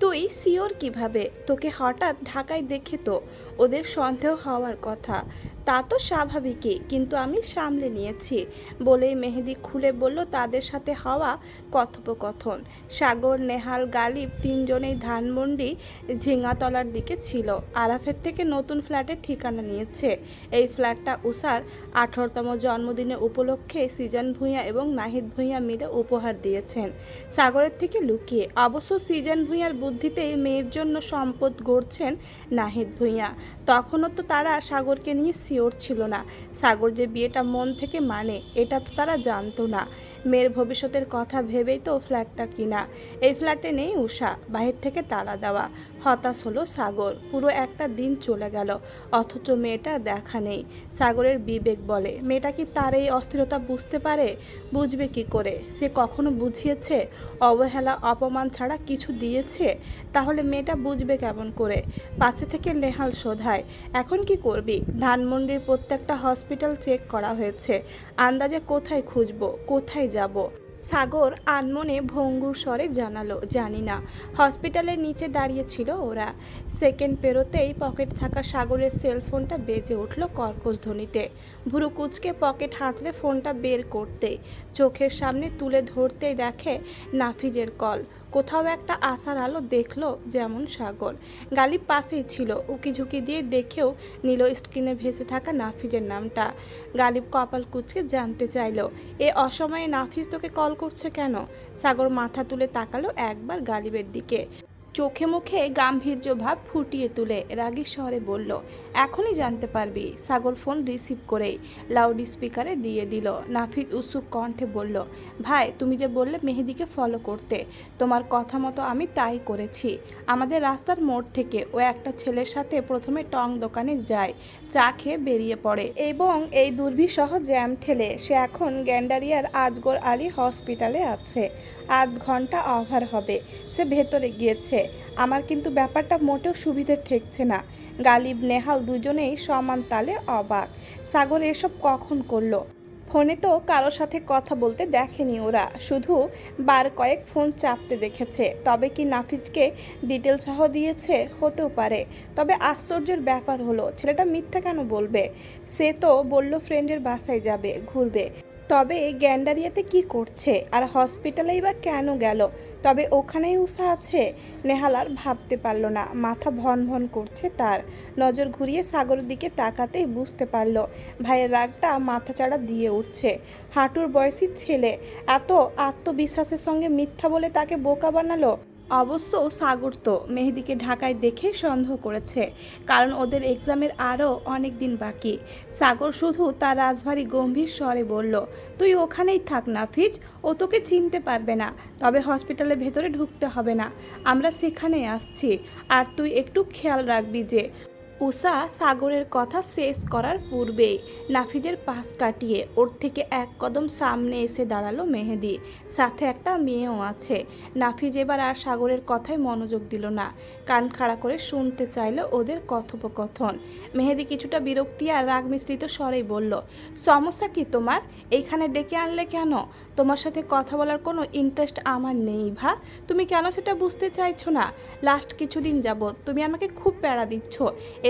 তুই সিওর কিভাবে? তোকে হঠাৎ ঢাকায় দেখে তো ওদের সন্দেহ হওয়ার কথা। তা তো স্বাভাবিকই, কিন্তু আমি সামলে নিয়েছি বলেই মেহেদি খুলে বলল তাদের সাথে হওয়া কথোপকথন। সাগর, নেহাল, গালিব তিনজনেই ধানমন্ডি ঝিঙাতলার দিকে ছিল। আরাফের থেকে নতুন ফ্ল্যাটের ঠিকানা নিয়েছে। এই ফ্ল্যাটটা উষার 18তম জন্মদিনে উপলক্ষে সিজান ভূঁইয়া এবং নাহিদ ভূঁইয়া মিলে উপহার দিয়েছেন সাগরের থেকে লুকিয়ে। অবশ্য সিজান ভূঁইয়ার বুদ্ধিতেই মেয়ের জন্য সম্পদ গড়ছেন নাহিদ ভূঁইয়া। তখনও তো তারা সাগরকে নিয়ে শিওর ছিল না। সাগর যে বিয়েটা মন থেকে মানে এটা তো তারা জানতো না। মেয়ের ভবিষ্যতের কথা ভেবেই তো ফ্ল্যাটটা কিনা। এই ফ্ল্যাটে নেই উষা, বাহির থেকে তালা দেওয়া। হতাশ হলো সাগর। পুরো একটা দিন চলে গেল, অথচ মেয়েটা দেখা নেই। সাগরের বিবেক বলে মেয়েটা কি তার এই অস্থিরতা বুঝতে পারে? বুঝবে কি করে? সে কখনো বুঝিয়েছে? অবহেলা অপমান ছাড়া কিছু দিয়েছে? তাহলে মেয়েটা বুঝবে কেমন করে? পাশে থেকে নেহাল শোধায়, এখন কি করবি? ধানমন্ডির প্রত্যেকটা হসপিটাল চেক করা হয়েছে, আন্দাজে কোথায় খুঁজবো, কোথায় যাব? সাগর আনমনে ভঙ্গুর স্বরে জানালো, জানি না। হসপিটালের নিচে দাঁড়িয়ে ছিল ওরা। সেকেন্ড পেরোতেই পকেট থাকা সাগরের সেলফোনটা বেজে উঠল কর্কশ ধ্বনিতে। ভুরু কুচকে পকেট হাতলে ফোনটা বের করতেই, চোখের সামনে তুলে ধরতেই দেখে নাফিজের কল। কোথাও একটা আশার আলো দেখলো যেমন সাগর। গালিব পাশেই ছিল, উকিঝুঁকি দিয়ে দেখেও নিল স্ক্রিনে ভেসে থাকা নাফিজের নামটা। গালিব কপাল কুঁচকে জানতে চাইল, এ অসময়ে নাফিজ তোকে কল করছে কেন? সাগর মাথা তুলে তাকালো একবার গালিবের দিকে, চোখে মুখে গাম্ভীর্য ভাব ফুটিয়ে তুলে রাগী স্বরে বলল, এখনই জানতে পারবি। সাগর ফোন রিসিভ করেই লাউড স্পিকারে দিয়ে দিল। নাফিজ উৎসুক কণ্ঠে বলল, ভাই তুমি যে বললে মেহেদিকে ফলো করতে, তোমার কথা মতো আমি তাই করেছি। আমাদের রাস্তার মোড় থেকে ও একটা ছেলের সাথে প্রথমে টং দোকানে যায়, চা খেয়ে বেরিয়ে পড়ে এবং এই দুর্বিসহ জ্যাম ঠেলে সে এখন গ্যান্ডারিয়ার আজগর আলী হসপিটালে আছে। আধ ঘন্টা ওভার হবে সে ভেতরে গিয়েছে। আমার কিন্তু ব্যাপারটা মোটেও সুবিধে ঠেকছে না। গালিব, নেহাল দুজনেই সমান তালে অবাক। সাগর এসব কখন করলো? ফোনে তো কারোর সাথে কথা বলতে দেখেনি ওরা, শুধু বার কয়েক ফোন চাপতে দেখেছে। তবে কি নাফিজকে ডিটেল সহ দিয়েছে? হতেও পারে। তবে আশ্চর্যের ব্যাপার হলো ছেলেটা মিথ্যা কেন বলবে? সে তো বলল ফ্রেন্ডের বাসায় যাবে, ঘুরবে। তবে গ্যান্ডারিয়াতে কি করছে আর হসপিটালেই বা কেন গেল? তবে ওখানেই উষা আছে? নেহাল আর ভাবতে পারল না, মাথা ভন ভন করছে তার। নজর ঘুরিয়ে সাগরের দিকে তাকাতেই বুঝতে পারল ভাইয়ের রাগটা মাথাচাড়া দিয়ে উঠছে। হাঁটুর বয়সী ছেলে এত আত্মবিশ্বাসের সঙ্গে মিথ্যা বলে তাকে বোকা বানালো। অবশ্য সাগর তো মেহেদিকে ঢাকায় দেখে সন্দেহ করেছে, কারণ ওদের এক্সামের আরও অনেক দিন বাকি। সাগর শুধু তার রাজভারী গম্ভীর স্বরে বলল, তুই ওখানেই থাক নাফিজ, ও তোকে চিনতে পারবে না। তবে হসপিটালের ভেতরে ঢুকতে হবে না, আমরা সেখানেই আসছি। আর তুই একটু খেয়াল রাখবি যে। উষা সাগরের কথা শেষ করার পূর্বেই নাফিজের পাশ কাটিয়ে ওর থেকে এক কদম সামনে এসে দাঁড়ালো মেহেদি। সাথে একটা মেয়েও আছে। নাফিজ এবার আর সাগরের কথায় মনোযোগ দিল না, কান খাড়া করে শুনতে চাইল ওদের কথোপকথন। মেহেদি কিছুটা বিরক্তি আর রাগ মিশ্রিত স্বরেই বলল, সমস্যা কি তোমার? এইখানে ডেকে আনলে কেন? তোমার সাথে কথা বলার কোনো ইন্টারেস্ট আমার নেই ভা। তুমি কেন সেটা বুঝতে চাইছো না? লাস্ট কিছুদিন যাবৎ তুমি আমাকে খুব প্যারা দিচ্ছ,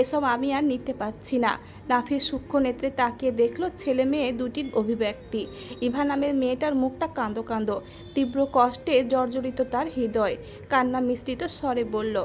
এসব আমি আর নিতে পারছি না। নাফিস সূক্ষ্ম নেত্রে তাকিয়ে দেখলো ছেলে মেয়ে দুটির অভিব্যক্তি। ইভা নামের মেয়েটার মুখটা কাঁদো কাঁদো, তীব্র কষ্টে জর্জরিত তার হৃদয়। কান্না মিশ্রিত স্বরে বলল,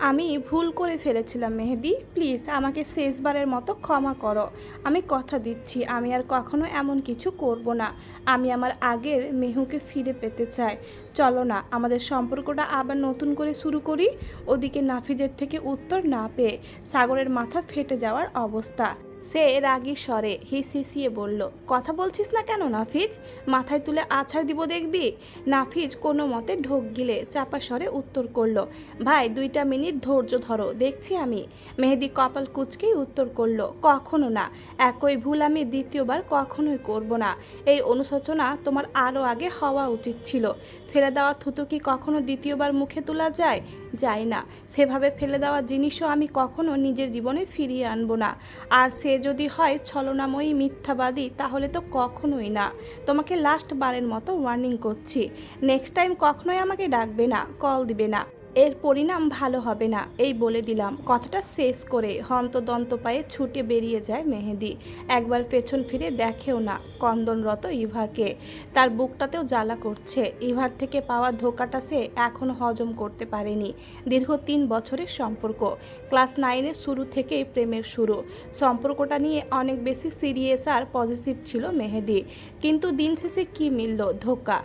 আমি ভুল করে ফেলেছিলাম মেহেদি, প্লিজ আমাকে শেষবারের মতো ক্ষমা করো। আমি কথা দিচ্ছি আমি আর কখনো এমন কিছু করব না। আমি আমার আগের মেহুকে ফিরে পেতে চাই। চলো না আমাদের সম্পর্কটা আবার নতুন করে শুরু করি। ওদিকে নাফিজের থেকে উত্তর না পেয়ে সাগরের মাথা ফেটে যাওয়ার অবস্থা। সে রাগী স্বরে হিসিয়ে বলল, কথা বলছিস না কেন নাফিজ? মাথায় তুলে আছাড় দিব দেখবি। নাফিজ কোনো মতে ঢোক গিলে চাপা স্বরে উত্তর করল, ভাই 2টা মিনিট ধৈর্য ধরো, দেখছি আমি। মেহেদি কপাল কুঁচকেই উত্তর করল, কখনো না। একই ভুল আমি দ্বিতীয়বার কখনোই করব না। এই অনুশোচনা তোমার আরও আগে হওয়া উচিত ছিল। ফেলে দেওয়া থুতু কি কখনো দ্বিতীয়বার মুখে তোলা যায়? যায় না। সেভাবে ফেলে দেওয়া জিনিসও আমি কখনো নিজের জীবনে ফিরিয়ে আনবো না। আর সে যদি হয় ছলনাময়ী মিথ্যাবাদী, তাহলে তো কখনোই না। তোমাকে লাস্ট বারের মতো ওয়ার্নিং করছি, নেক্সট টাইম কখনোই আমাকে ডাকবে না, কল দিবে না। এর পরিণাম ভালো হবে না, এই বলে দিলাম। কথাটা শেষ করে হন্তদন্ত পায়ে ছুটে বেরিয়ে যায় মেহেদি। একবার পেছন ফিরে দেখেও না কন্দনরত ইভাকে। তার বুকটাতেও জ্বালা করছে। ইভার থেকে পাওয়া ধোকাটা সে এখনও হজম করতে পারেনি। দীর্ঘ 3 বছরের সম্পর্ক, ক্লাস 9-এর শুরু থেকেই প্রেমের শুরু। সম্পর্কটা নিয়ে অনেক বেশি সিরিয়াস আর পজিটিভ ছিল মেহেদি, কিন্তু দিন শেষে কী মিলল? ধোকা।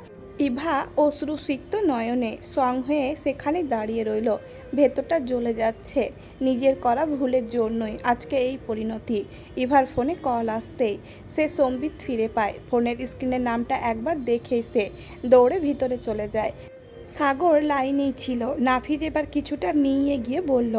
ইভা অশ্রুসিক্ত নয়নে সং হয়ে সেখানে দাঁড়িয়ে রইল। ভেতরটা জ্বলে যাচ্ছে। নিজের করা ভুলের জন্যই আজকে এই পরিণতি। ইভার ফোনে কল আসতেই সে সম্বিত ফিরে পায়। ফোনের স্ক্রিনের নামটা একবার দেখেই সে দৌড়ে ভিতরে চলে যায়। সাগর লাইনেই ছিল। নাফিজ এবার কিছুটা মিইয়ে গিয়ে বলল,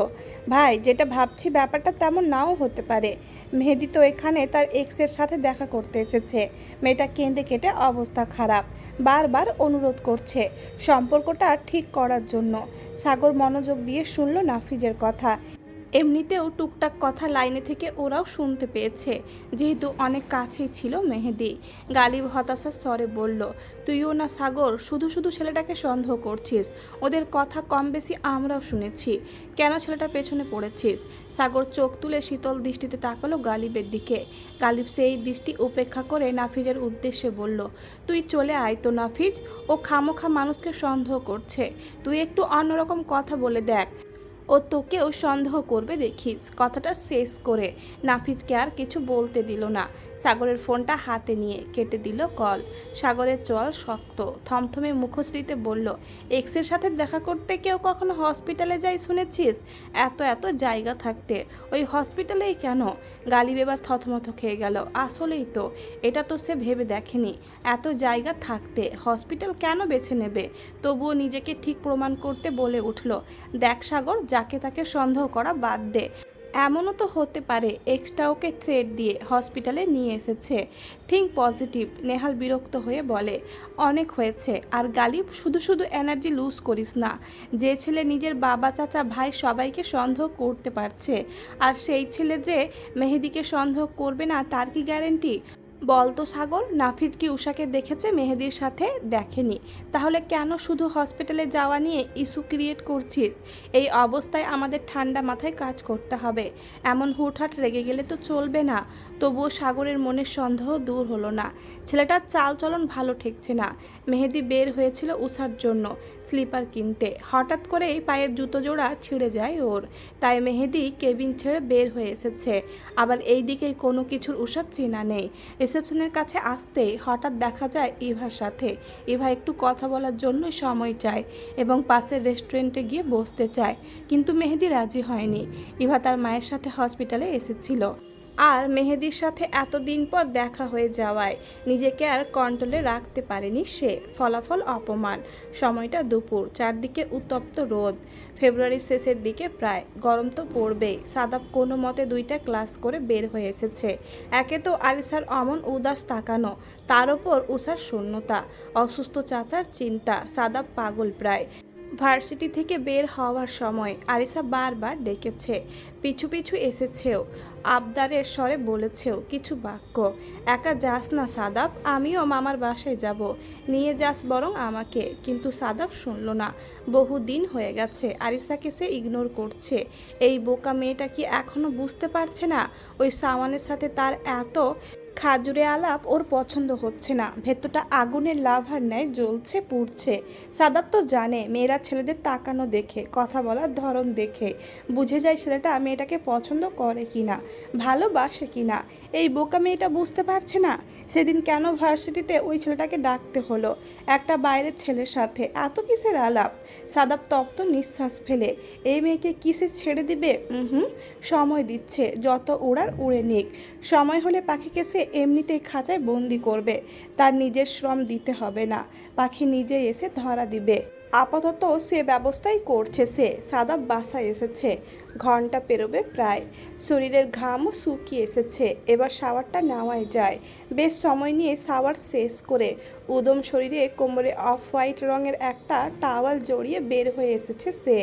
ভাই, যেটা ভাবছি ব্যাপারটা তেমন নাও হতে পারে। মেহেদি তো এখানে তার এক্সের সাথে দেখা করতে এসেছে। মেয়েটা কেঁদে কেটে অবস্থা খারাপ, বারবার অনুরোধ করছে সম্পর্কটা ঠিক করার জন্য। সাগর মনোযোগ দিয়ে শুনল নাফিজের কথা। এমনিতেও টুকটাক কথা লাইনে থেকে ওরাও শুনতে পেয়েছে, যেহেতু অনেক কাছেই ছিল মেহেদি। গালিব হতাশার স্বরে বলল, তুইও না সাগর শুধু শুধু ছেলেটাকে সন্দেহ করছিস? ওদের কথা কম বেশি আমরাও শুনেছি। কেন ছেলেটার পেছনে পড়েছিস? সাগর চোখ তুলে শীতল দৃষ্টিতে তাকালো গালিবের দিকে। গালিব সেই দৃষ্টি উপেক্ষা করে নাফিজের উদ্দেশ্যে বলল, তুই চলে আয় তো নাফিজ। ও খামোখা মানুষকে সন্দেহ করছে। তুই একটু অন্যরকম কথা বলে দেখ, ও তোকেও সন্দেহ করবে দেখিস। কথাটা শেষ করে নাফিজকে আর কিছু বলতে দিল না। সাগরের ফোনটা হাতে নিয়ে কেটে দিল কল। সাগরের চোয়াল শক্ত, থমথমে মুখশ্রীতে বলল, এক্সের সাথে দেখা করতে কেউ কখনো হসপিটালে যায় শুনেছিস? এত এত জায়গা থাকতে ওই হসপিটালেই কেন? গালিব এবার থতমত খেয়ে গেল। আসলেই তো, এটা তো সে ভেবে দেখেনি। এত জায়গা থাকতে হসপিটাল কেন বেছে নেবে? তবুও নিজেকে ঠিক প্রমাণ করতে বলে উঠল, দেখ সাগর, যাকে তাকে সন্দেহ করা বাদ দে। এমনও তো হতে পারে এক্সট্রা ওকে থ্রেট দিয়ে হসপিটালে নিয়ে এসেছে। Think positive. নেহাল বিরক্ত হয়ে বলে, অনেক হয়েছে। আর গালিব, শুধু শুধু এনার্জি লুজ করিস না। যে ছেলে নিজের বাবা, চাচা, ভাই সবাইকে সন্দেহ করতে পারছে, আর সেই ছেলে যে মেহেদিকে সন্দেহ করবে না, তার কি গ্যারেন্টি? বলতো সাগর, নাফিজ কি উষাকে দেখেছে? মেহেদির সাথে দেখেনি। তাহলে কেন শুধু হসপিটালে যাওয়া নিয়ে ইস্যু ক্রিয়েট করছিস? এই অবস্থায় আমাদের ঠান্ডা মাথায় কাজ করতে হবে। এমন হুটহাট রেগে গেলে তো চলবে না। তবুও সাগরের মনের সন্দেহ দূর হলো না। ছেলেটার চালচলন ভালো ঠেকছে না। মেহেদি বের হয়েছিল উষার জন্য স্লিপার কিনতে। হঠাৎ করেই পায়ের জুতো জোড়া ছিঁড়ে যায় ওর। তাই মেহেদি কেবিন ছেড়ে বের হয়ে এসেছে। আবার এই দিকে কোনো কিছুর উষার চেনা নেই। রিসেপশনের কাছে আসতেই হঠাৎ দেখা যায় ইভার সাথে। ইভা একটু কথা বলার জন্য সময় চায় এবং পাশের রেস্টুরেন্টে গিয়ে বসতে চায়, কিন্তু মেহেদি রাজি হয়নি। ইভা তার মায়ের সাথে হসপিটালে এসেছিল, আর মেহেদির সাথে এতদিন পর দেখা হয়ে যাওয়ায় নিজেকে আর কন্ট্রোলে রাখতে পারেনি সে। ফলাফল অপমান। সময়টা দুপুর, চারদিকে উত্তপ্ত রোদ। ফেব্রুয়ারির শেষের দিকে প্রায়। গরম তো পড়বেই। সাদাব কোনো মতে 2টা ক্লাস করে বের হয়ে এসেছে। একে তো আলিসার অমন উদাস তাকানো, তার ওপর উষার শূন্যতা, অসুস্থ চাচার চিন্তা। সাদাব পাগল প্রায়। ভার্সিটি থেকে বের হওয়ার সময় আরিসা বারবার ডেকেছে, পিছু পিছু এসেছেও, আবদারের স্বরে বলেছেও কিছু বাক্য। একা যাস না সাদাব, আমিও মামার বাসায় যাব, নিয়ে যাস বরং আমাকে। কিন্তু সাদাব শুনল না। বহু দিন হয়ে গেছে আরিসাকে সে ইগনোর করছে। এই বোকা মেয়েটা কি এখনো বুঝতে পারছে না ওই সাওয়ানের সাথে তার এত খাজুরে আলাপ ওর পছন্দ হচ্ছে না? ভেতরটা আগুনের লাভার ন্যায় জ্বলছে, পুড়ছে। সাদাব তো জানে, মেয়েরা ছেলেদের তাকানো দেখে, কথা বলার ধরন দেখে বুঝে যায় ছেলেটা মেয়েটাকে পছন্দ করে কিনা, ভালোবাসে কিনা। এই বোকা মেয়েটা বুঝতে পারছে না। সেদিন কেন ভার্সিটিতে ওই ছেলেটাকে ডাকতে হলো? একটা বাইরের ছেলের সাথে এত কিসের আলাপ? সাদাব তপ্ত নিঃশ্বাস ফেলে এই মেয়েকে কিসে ছেড়ে দিবে? সময় দিচ্ছে, যত উড়ার উড়ে নিক। সময় হলে পাখিকে সে এমনিতেই খাঁচায় বন্দি করবে। তার নিজের শ্রম দিতে হবে না, পাখি নিজেই এসে ধরা দিবে। আপাতত সে ব্যবস্থাই করছে সে। সাদাব বাসায় এসেছে। ঘন্টা পেরোবে প্রায়। শরীরের ঘামও শুকিয়ে এসেছে। এবার শাওয়ারটা নেওয়াই যায়। বেশ সময় নিয়ে শাওয়ার শেষ করে উদম শরীরে কোমরে অফ হোয়াইট রঙের একটা টাওয়াল জড়িয়ে বের হয়ে এসেছে সে।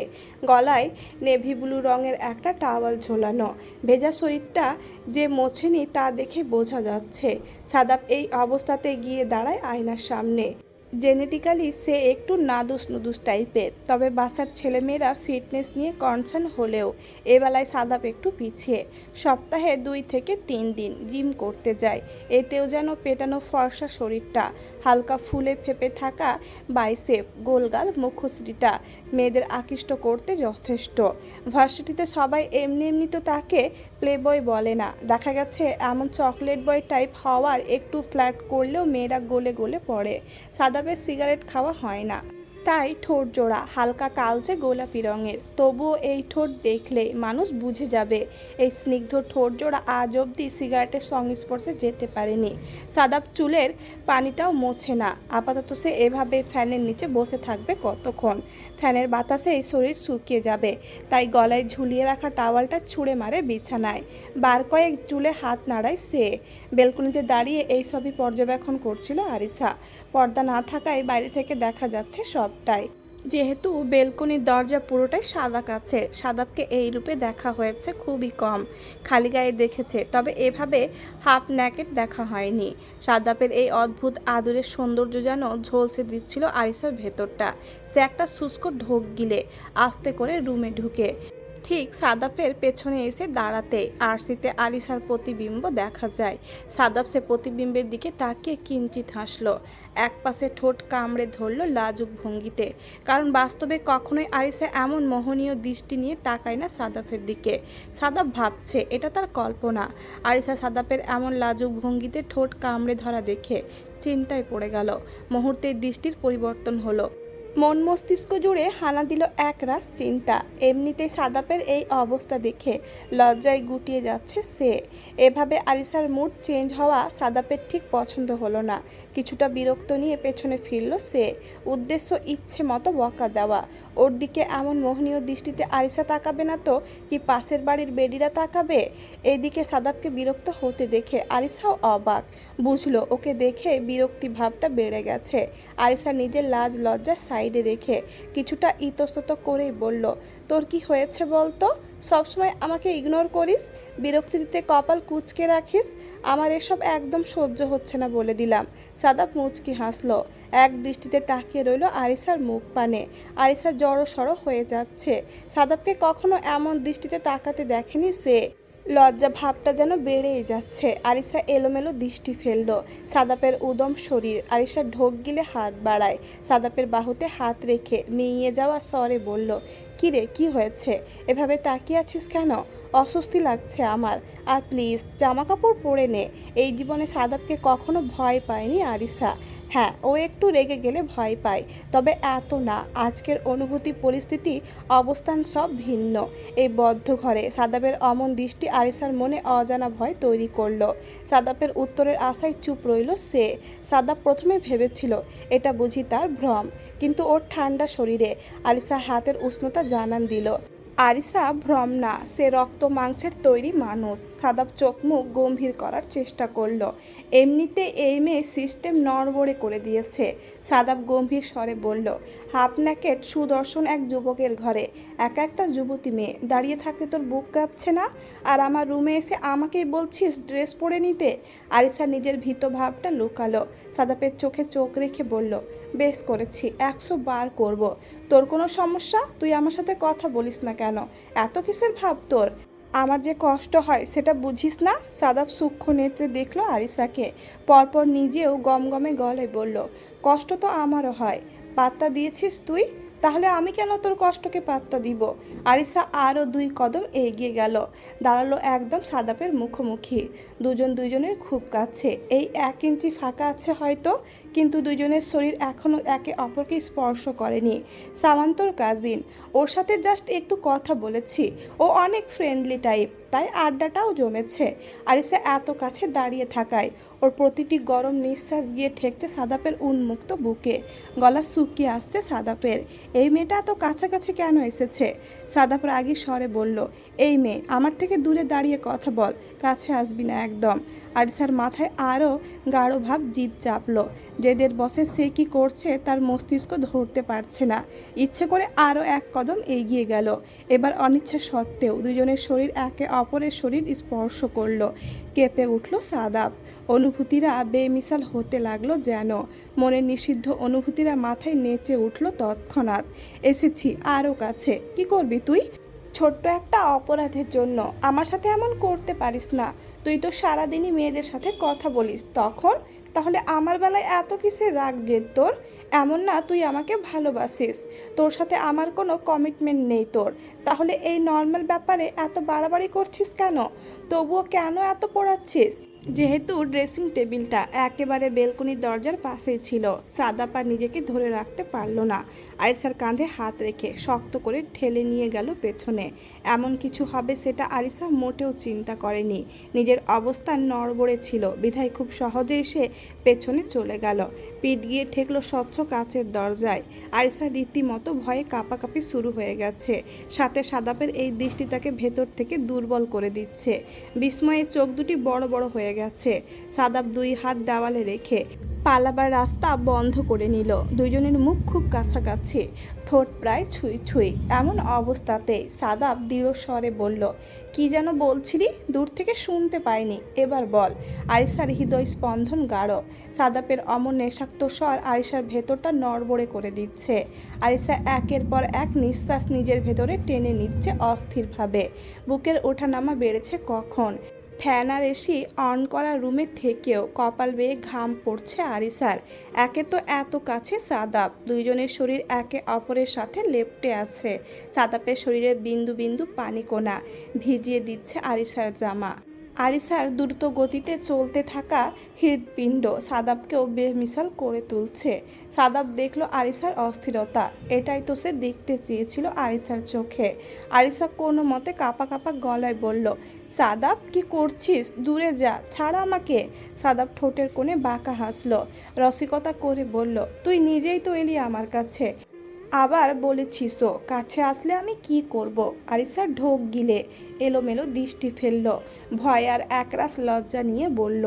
গলায় নেভি ব্লু রঙের একটা টাওয়াল ঝোলানো। ভেজা শরীরটা যে মোছেনি তা দেখে বোঝা যাচ্ছে। সাদাব এই অবস্থাতে গিয়ে দাঁড়ায় আয়নার সামনে। জেনেটিক্যালি সে একটু নাদুস নুদুস টাইপের, তবে বাসার ছেলেমেয়েরা ফিটনেস নিয়ে কনসার্ন হলেও এবেলায় সাদাপ একটু পিছিয়ে। সপ্তাহে 2 থেকে 3 দিন জিম করতে যায়, এতেও যেন পেটানো ফর্সা শরীরটা, হালকা ফুলে ফেপে থাকা বাইসেপ, গোলগাল মুখশ্রীটা মেয়েদের আকৃষ্ট করতে যথেষ্ট। ভার্সিটিতে সবাই এমনি এমনি তো তাকে প্লেবয় বলে না, দেখা গেছে এমন চকলেট বয় টাইপ হওয়ার একটু ফ্ল্যাট করলেও মেয়েরা গলে গলে পড়ে। সাদাপের সিগারেট খাওয়া হয় না, তাই ঠোঁট জোড়া হালকা কালচে গোলাপি রঙের, তবুও এই ঠোঁট দেখলে মানুষ বুঝে যাবে এই স্নিগ্ধ ঠোঁট জোড়া আজ অবধি সিগারেটের সংস্পর্শে যেতে পারেনি। সাদাপ চুলের পানিটাও মোছে না, আপাতত সে এভাবে ফ্যানের নিচে বসে থাকবে কতক্ষণ, ফ্যানের বাতাসে এই শরীর শুকিয়ে যাবে। তাই গলায় ঝুলিয়ে রাখা টাওয়ালটা ছুঁড়ে মারে বিছানায়, বার কয়েক চুলে হাত নাড়ায় সে। বেলকনিতে দাঁড়িয়ে এই সবই পর্যবেক্ষণ করছিল আরিসা। পর্দা না থাকায় বাইরে থেকে দেখা যাচ্ছে সবটাই, যেহেতু বেলকনির দরজা পুরোটাই সাদা কাচের। সাদাপকে এই রূপে দেখা হয়েছে খুবই কম, খালি গায়ে দেখেছে, তবে এভাবে হাফ ন্যাকেট দেখা হয়নি। সাদাপের এই অদ্ভুত আদরের সৌন্দর্য যেন ঝলসে দিচ্ছিল আরিসার ভেতরটা। সে একটা শুষ্ক ঢোক গিলে আস্তে করে রুমে ঢুকে ঠিক সাদাপের পেছনে এসে দাঁড়াতে আরসিতে আলিসার প্রতিবিম্ব দেখা যায়। সাদাপ সে প্রতিবিম্বের দিকে তাকিয়ে কিঞ্চিত হাসল, এক পাশে ঠোঁট কামড়ে ধরল লাজুক ভঙ্গিতে, কারণ বাস্তবে কখনোই আলিসা এমন মোহনীয় দৃষ্টি নিয়ে তাকায় না সাদাপের দিকে। সাদাপ ভাবছে এটা তার কল্পনা। আলিসা সাদাপের এমন লাজুক ভঙ্গিতে ঠোঁট কামড়ে ধরা দেখে চিন্তায় পড়ে গেল। মুহূর্তে দৃষ্টির পরিবর্তন হলো, মন মস্তিষ্ক জুড়ে হানা দিল একরাশ চিন্তা। এমনিতেই সাদাপের এই অবস্থা দেখে লজ্জায় গুটিয়ে যাচ্ছে সে। এভাবে আলিসার মুড চেঞ্জ হওয়া সাদাপের ঠিক পছন্দ হলো না। কিছুটা বিরক্ত নিয়ে পেছনে ফিরল সে, উদ্দেশ্য ইচ্ছে মতো বকা দেওয়া। ওর দিকে এমন মোহনীয় দৃষ্টিতে আলিসা তাকাবে না তো কি পাশের বাড়ির বেডিরা তাকাবে? এইদিকে সাদাপকে বিরক্ত হতে দেখে আলিসাও অবাক, বুঝলো ওকে দেখে বিরক্তি ভাবটা বেড়ে গেছে। আলিসা নিজের লাজ লজ্জা সাইডে রেখে কিছুটা ইতস্তত করেই বলল, তোর কি হয়েছে বলতো? সবসময় আমাকে ইগনোর করিস, বিরক্তি দিতে কপাল কুঁচকে রাখিস। আমার এসব একদম সহ্য হচ্ছে না বলে দিলাম। সাদাপ মুচকি হাসলো, এক দৃষ্টিতে তাকিয়ে রইল আরিসার মুখ পানে। আরিসা জড়সড় হয়ে যাচ্ছে, সাদাপকে কখনো এমন দৃষ্টিতে তাকাতে দেখেনি সে। লজ্জা ভাবটা যেন বেড়েই যাচ্ছে। আরিসা এলোমেলো দৃষ্টি ফেলল সাদাপের উদম শরীর। আরিসা ঢোক গিলে হাত বাড়ায়, সাদাপের বাহুতে হাত রেখে মিইয়ে যাওয়া স্বরে বলল, কি রে, কি হয়েছে? এভাবে তাকিয়ে আছিস কেন? অস্বস্তি লাগছে আমার, আর প্লিজ জামা কাপড় পরে নে। এই জীবনে সাদাপকে কখনো ভয় পায়নি আরিসা। হ্যাঁ, ও একটু রেগে গেলে ভয় পায়, তবে এত না। আজকের অনুভূতি, পরিস্থিতি, অবস্থান সব ভিন্ন। এই বদ্ধ ঘরে সাদাপের অমন দৃষ্টি আরিসার মনে অজানা ভয় তৈরি করলো। সাদাপের উত্তরের আশায় চুপ রইল সে। সাদাপ প্রথমে ভেবেছিল এটা বুঝি তার ভ্রম, কিন্তু ওর ঠান্ডা শরীরে আরিসার হাতের উষ্ণতা জানান দিল আরিসা ভ্রম না, সে রক্ত মাংসের তৈরি মানুষ। সাদাপ চোখ মুখ গম্ভীর করার চেষ্টা করলো। এমনিতে এই মেয়ে সিস্টেম নড়বড়ে করে দিয়েছে। সাদাপ গম্ভীর স্বরে বলল, হাফ ন্যাকেট সুদর্শন এক যুবকের ঘরে একা একটা যুবতী মেয়ে দাঁড়িয়ে থাকতে তোর বুক কাঁপছে না? আর আমার রুমে এসে আমাকেই বলছিস ড্রেস পরে নিতে? আরিসা নিজের ভীত ভাবটা লুকালো। সাদাপের চোখে চোখ রেখে বলল, বেশ করেছি, 100 বার করব। তোর কোনো সমস্যা? তুই আমার সাথে কথা বলিস না কেন? এত কিসের ভাব তোর? আমার যে কষ্ট হয় সেটা বুঝিস না? সাদাপ সূক্ষ্ম নেত্রে দেখলো আরিসাকে, পরপর নিজেও গমগমে গলায় বলল, কষ্ট তো আমারও হয়। পাত্তা দিয়েছিস তুই, তাহলে আমি কেন তোর কষ্টকে পাত্তা দিব? আরিসা আরও 2 কদম এগিয়ে গেল, দাঁড়ালো একদম সাদাপের মুখোমুখি। দুজন দুজনের খুব কাছে, এই 1 ইঞ্চি ফাঁকা আছে হয়তো, কিন্তু দুজনের শরীর এখনও একে অপরকে স্পর্শ করেনি। সামান্তর কাজিন, ওর সাথে জাস্ট একটু কথা বলেছি, ও অনেক ফ্রেন্ডলি টাইপ, তাই আড্ডাটাও জমেছে। আরিসা এত কাছে দাঁড়িয়ে থাকায় ওর প্রতিটি গরম নিঃশ্বাস গিয়ে ঠেকছে সাদাপের উন্মুক্ত বুকে। গলা শুকিয়ে আসছে সাদাপের। এই মেয়েটা এত কাছাকাছি কেন এসেছে? সাদাপ রাগী স্বরে বলল, এই মেয়ে, আমার থেকে দূরে দাঁড়িয়ে কথা বল, কাছে আসবি না একদম। আরিসার মাথায় আরও গাঢ় ভাব জিদ চাপলো। যেদের বসে সে কি করছে তার মস্তিষ্ক ধরতে পারছে না। ইচ্ছে করে আরও 1 কদম এগিয়ে গেল। এবার অনিচ্ছা সত্ত্বেও দুজনের শরীর একে অপরের শরীর স্পর্শ করলো। কেঁপে উঠল সাদাপ। অনুভূতিরা বেমিসাল হতে লাগলো যেন। মনের নিষিদ্ধ অনুভূতিরা মাথায় নেচে উঠল তৎক্ষণাৎ। এসেছি আরও কাছে। কি করবি তুই? ছোট্ট একটা অপরাধের জন্য আমার সাথে এমন করতে পারিস না। তুই তো সারাদিনই মেয়েদের সাথে কথা বলিস, তখন তাহলে আমার বেলায় এত কিসের রাগ যে তোর? এমন না তুই আমাকে ভালোবাসিস, তোর সাথে আমার কোনো কমিটমেন্ট নেই তোর, তাহলে এই নর্মাল ব্যাপারে এত বাড়াবাড়ি করছিস কেন? তবুও কেন এত পোড়াচ্ছিস? যেহেতু ড্রেসিং টেবিলটা একেবারে বেলকনির দরজার পাশেই ছিল, সাদা পা নিজেকে ধরে রাখতে পারল না। আরিসার কাঁধে হাত রেখে শক্ত করে ঠেলে নিয়ে গেল পেছনে। এমন কিছু হবে সেটা আরিসা মোটেও চিন্তা করেনি। নিজের অবস্থান নড়বড়ে ছিল বিধায় খুব সহজেই সে পেছনে চলে গেল। পিঠ গিয়ে ঠেকলো স্বচ্ছ কাচের দরজায়। আরিসা রীতিমতো ভয়ে কাঁপাকাঁপি শুরু হয়ে গেছে। সাথে সাদাপের এই দৃষ্টি তাকে ভেতর থেকে দুর্বল করে দিচ্ছে। বিস্ময়ে চোখ দুটি বড় বড় হয়ে গেছে। সাদাপ দুই হাত দেওয়ালে রেখে পালাবার রাস্তা বন্ধ করে নিল। দুইজনের মুখ খুব কাছাকাছি, ঠোঁট প্রায় ছুঁই ছুঁই। এমন অবস্থাতে সাদাপ দৃঢ় স্বরে বলল, কি যেন বলছিলি? দূর থেকে শুনতে পাইনি, এবার বল। আরিসার হৃদয় স্পন্দন গাঢ়। সাদাপের অমন নেশাক্ত স্বর আরিসার ভেতরটা নড়বড়ে করে দিচ্ছে। আরিসা একের পর এক নিঃশ্বাস নিজের ভেতরে টেনে নিচ্ছে অস্থিরভাবে। বুকের ওঠানামা বেড়েছে কখন। ফ্যান আর এসি অন করা রুমে থেকেও কপাল বেয়ে ঘাম পড়ছে আরিসার। একে তো এত কাছে সাদাপ, দুইজনের শরীর একে অপরের সাথে লেপ্টে আছে। সাদাপের শরীরের বিন্দু বিন্দু পানিকণা ভিজিয়ে দিচ্ছে আরিসার জামা। আরিসার দ্রুত গতিতে চলতে থাকা হৃৎপিণ্ড সাদাবকেও বেমিসাল করে তুলছে। সাদাব দেখলো আরিসার অস্থিরতা। এটাই তো সে দেখতে চেয়েছিল আরিসার চোখে। আরিসা কোনো মতে কাঁপা কাঁপা গলায় বলল, সাদাব কি করছিস? দূরে যা, ছাড়া আমাকে। সাদাব ঠোঁটের কোণে বাঁকা হাসলো, রসিকতা করে বলল, তুই নিজেই তো এলি আমার কাছে, আবার বলেছিসও কাছে আসলে আমি কি করব? আরিসা ঢোক গিলে এলোমেলো দৃষ্টি ফেলল, ভয় আর একরাশ লজ্জা নিয়ে বলল,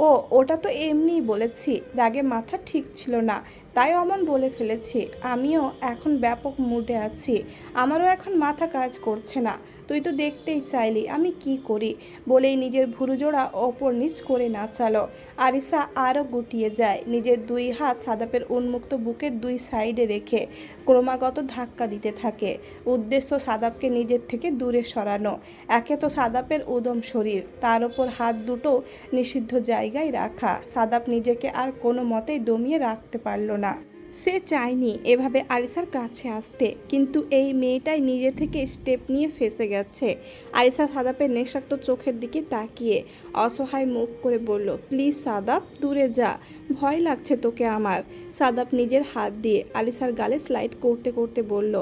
ও ওটা তো এমনিই বলেছি, রাগে মাথা ঠিক ছিল না, তাই অমন বলে ফেলেছি। আমিও এখন ব্যাপক মুডে আছি, আমারও এখন মাথা কাজ করছে না। তুই তো দেখতেই চাইলি আমি কি করি। বলেই নিজের ভুরুজোড়া ওপর নিচ করে নাচালো। আরিসা আরও গুটিয়ে যায়, নিজের দুই হাত সাদাপের উন্মুক্ত বুকের দুই সাইডে রেখে ক্রমাগত ধাক্কা দিতে থাকে। উদ্দেশ্য সাদাপকে নিজের থেকে দূরে সরানো। একে তো সাদাপের উদম শরীর, তার ওপর হাত দুটো নিষিদ্ধ জায়গায় রাখা। সাদাপ নিজেকে আর কোনো মতেই দমিয়ে রাখতে পারল না। সে চায়নি এভাবে আরিসার কাছে আসতে, কিন্তু এই মেয়েটাই নিজে থেকে স্টেপ নিয়ে ফেসে গেছে। আরিসা সাদাপের নেশাক্ত চোখের দিকে তাকিয়ে অসহায় মুখ করে বলল, প্লিজ সাদাপ, দূরে যা, ভয় লাগছে তোকে আমার। সাদাপ নিজের হাত দিয়ে আরিসার গালে স্লাইড করতে করতে বলল,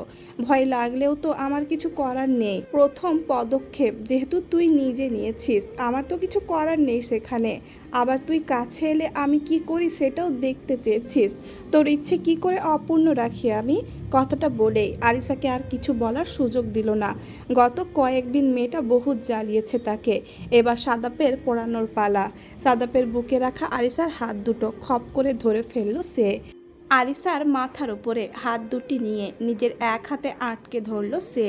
ভয় লাগলেও তো আমার কিছু করার নেই। প্রথম পদক্ষেপ যেহেতু তুই নিজে নিয়েছিস, আমার তো কিছু করার নেই সেখানে। আবার তুই কাছে এলে আমি কি করি সেটাও দেখতে চেয়েছিস। তোর ইচ্ছে কি করে অপূর্ণ রাখি আমি? কথাটা বলেই আরিসাকে আর কিছু বলার সুযোগ দিল না। গত কয়েকদিন মেয়েটা বহুত জ্বালিয়েছে তাকে, এবার সাদাপের পোড়ানোর পালা। সাদাপের বুকে রাখা আরিসার হাত দুটো খপ করে ধরে ফেলল সে। আরিসার মাথার উপরে হাত দুটি নিয়ে নিজের এক হাতে আটকে ধরল সে।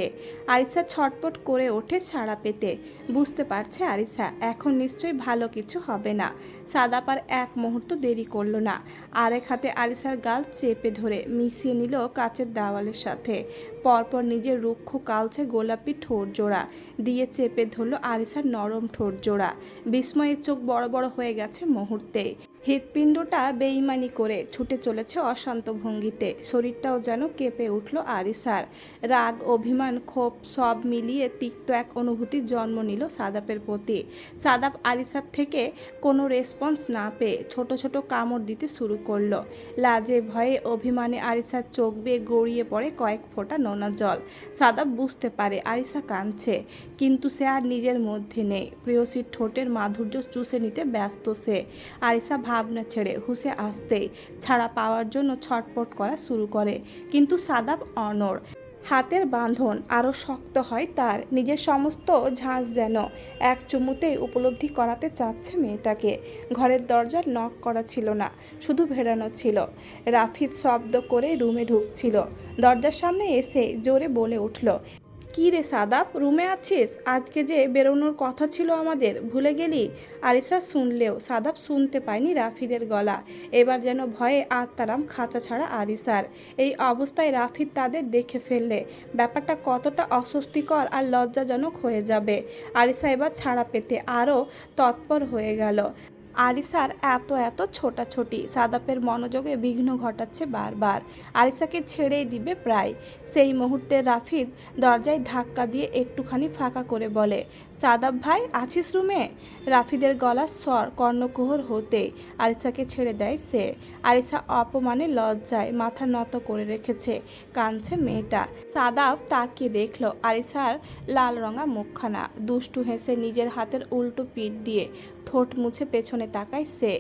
আরিসা ছটপট করে ওঠে ছাড়া পেতে। বুঝতে পারছে আরিসা এখন নিশ্চয়ই ভালো কিছু হবে না। সাদাপ আর এক মুহূর্ত দেরি করলো না। আরেক হাতে আরিসার গাল চেপে ধরে মিশিয়ে নিল কাচের দেওয়ালের সাথে। পরপর নিজের রুক্ষ কালচে গোলাপি ঠোঁট জোড়া দিয়ে চেপে ধরল আরিসার নরম ঠোঁট জোড়া। বিস্ময়ে চোখ বড় বড় হয়ে গেছে মুহূর্তে। হৃৎপিণ্ডটা বেইমানি করে ছুটে চলেছে অশান্ত ভঙ্গিতে। শরীরটাও যেন কেঁপে উঠল আরিসার। রাগ, অভিমান, ক্ষোভ সব মিলিয়ে তিক্ত এক অনুভূতির জন্ম নিল সাদাপের প্রতি। সাদাপ আরিসার থেকে কোনো রেসপন্স না পেয়ে ছোট ছোট কামড় দিতে শুরু করলো। লাজে ভয়ে অভিমানে আরিসার চোখ বেয়ে গড়িয়ে পড়ে কয়েক ফোঁটা নোনা জল। সাদাপ বুঝতে পারে আরিসা কাঁদছে, কিন্তু সে আর নিজের মধ্যে নেই। প্রেয়সীর ঠোঁটের মাধুর্য চুষে নিতে ব্যস্ত সে। আরিসা ভাবনা ছেড়ে হুঁশে আসতেই ছাড়া পাওয়ার জন্য ছটপট করা শুরু করে, কিন্তু সাদাপ অনড়। হাতের বাঁধন আরও শক্ত হয় তার। নিজের সমস্ত ঝাঁজ যেন এক চুমুতেই উপলব্ধি করাতে চাচ্ছে মেয়েটাকে। ঘরের দরজার নক করা ছিল না, শুধু ভেড়ানো ছিল। রাফিদ শব্দ করে রুমে ঢুকছিল। দরজার সামনে এসে জোরে বলে উঠল, কি রে সাদাব, রুমে আছিস? আজকে যে বেরোনোর কথা ছিল আমাদের, ভুলে গেলি? আরিসা শুনলেও সাদাব শুনতে পায়নি রাফিদের গলা। এবার যেন ভয়ে আত্মারাম খাঁচা ছাড়া আরিসার। এই অবস্থায় রাফিদ তাদের দেখে ফেললে ব্যাপারটা কতটা অস্বস্তিকর আর লজ্জাজনক হয়ে যাবে। আরিসা এবার ছাড়া পেতে আরও তৎপর হয়ে গেল। আরিসার এত ছোটাছুটি সাদাপের মনোযোগে বিঘ্ন ঘটাচ্ছে বারবার। আরিসাকে ছেড়েই দিবে প্রায়। সেই মুহূর্তে রাফিদ দরজায় ধাক্কা দিয়ে একটুখানি ফাঁকা করে বলে, সাদাব ভাই আছিস রুমে? রাফিদের গলার স্বর কর্ণকুহর হতে আরিসাকে ছেড়ে দেয় সে। আরিসা অপমানে লজ্জায় মাথা নত করে রেখেছে, কাঁদছে মেয়েটা। সাদাব তাকিয়ে দেখলো আরিসার লাল রঙা মুখখানা। দুষ্টু হেসে নিজের হাতের উল্টো পিঠ দিয়ে ঠোঁট মুছে পেছনে তাকায় সে।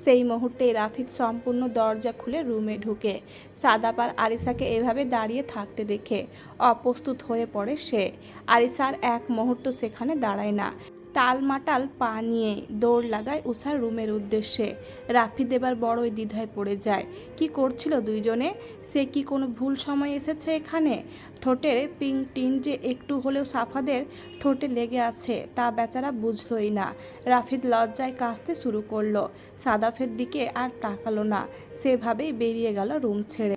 সেই মুহূর্তেই রাফিদ সম্পূর্ণ দরজা খুলে রুমে ঢুকে। সাদাব আর আরিসাকে এভাবে দাঁড়িয়ে থাকতে দেখে অপ্রস্তুত হয়ে পড়ে সে। আরিসার এক মুহূর্ত সেখানে দাঁড়ায় না, টালমাটাল পা নিয়ে দৌড় লাগায় উষার রুমের উদ্দেশ্যে। রাফিদ এবার বড়ই দ্বিধায় পড়ে যায়। কি করছিল দুইজনে? সে কি কোনো ভুল সময় এসেছে এখানে? ঠোঁটের পিঙ্ক টিন যে একটু হলেও সাফাদের ঠোঁটে লেগে আছে তা বেচারা বুঝলই না। রাফিদ লজ্জায় কাঁদতে শুরু করলো। সাদাফের দিকে আর তাকালো না, সেভাবেই বেরিয়ে গেল রুম ছেড়ে।